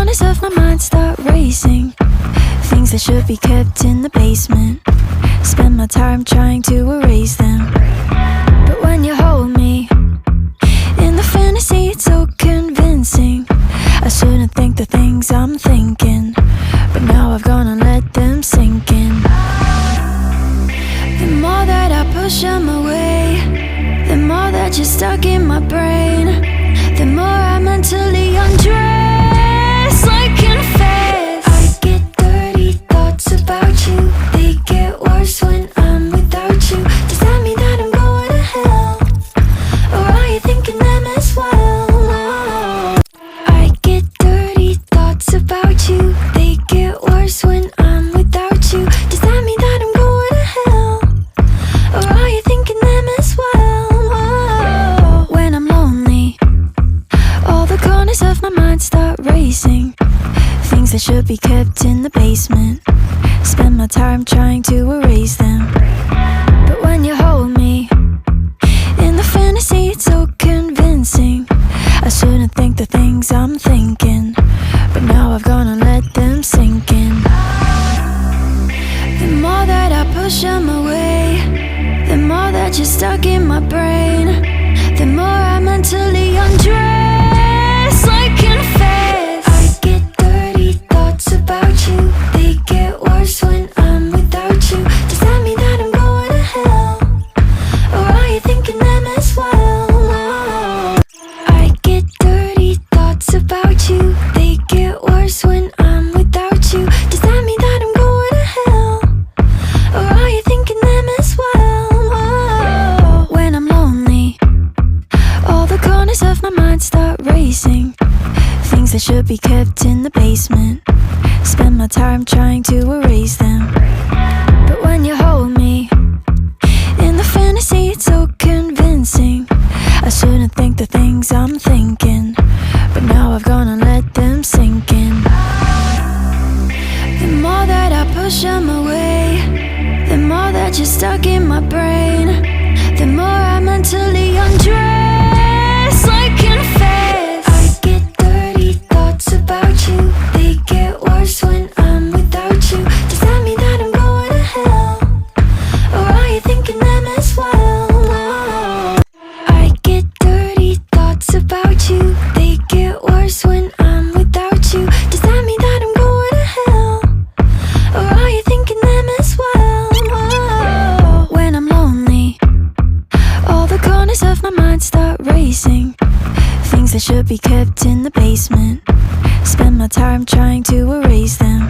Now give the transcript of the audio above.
corners of my mind start racing. Things that should be kept in the basement. Spend my time trying to erase them. But when you hold me in the fantasy, it's so convincing. I shouldn't think the things I'm thinking, but now I've gone and let them sink in. The more that I push them away, the more that you're stuck in my brain. The more I mentally undress, like confess. I get dirty thoughts about you. They get worse when I'm without you. Does that mean that I'm going to hell? Or are you thinking them as well? I get dirty thoughts about you. They get worse when I'm without you. Does that mean that I'm going to hell? Or are you thinking them as well? When I'm lonely, all the corners of my mind start racing. Things that should be kept in the basement. Spend my time trying to erase them. But when you hold me in the fantasy, it's so convincing. I shouldn't think the things I'm thinking, but now I've gone and let them sink in. The more that I push them away, the more that you're stuck in my brain. The more I mentally undress, like confess. I get dirty thoughts about you. They get worse when I'm without you. Does that mean that I'm going to hell? Or are you thinking them as well? I get dirty thoughts about you. They get worse when I'm without you. Does that mean that I'm going to hell? Or are you thinking them as well? When I'm lonely, all the corners of my mind start racing. Things that should be kept in the basement. Spend my time trying to erase them. But when you hold me in the fantasy, it's so convincing. I shouldn't think the things I'm thinking, but now I've gone and let them sink in. The more that I push them away, the more that you're stuck in my brain. The more I mentally undress, like confess. I get dirty thoughts about you. They get worse when I'm without you. Does that mean that I'm going to hell? Or are you thinking them as well? I get dirty thoughts about you. They get worse when I'm without you. Does that mean that I'm going to hell? Or are you thinking them as well? When I'm lonely, all the corners of my mind start racing. Things that should be kept in the basement. Spend my time trying to erase them.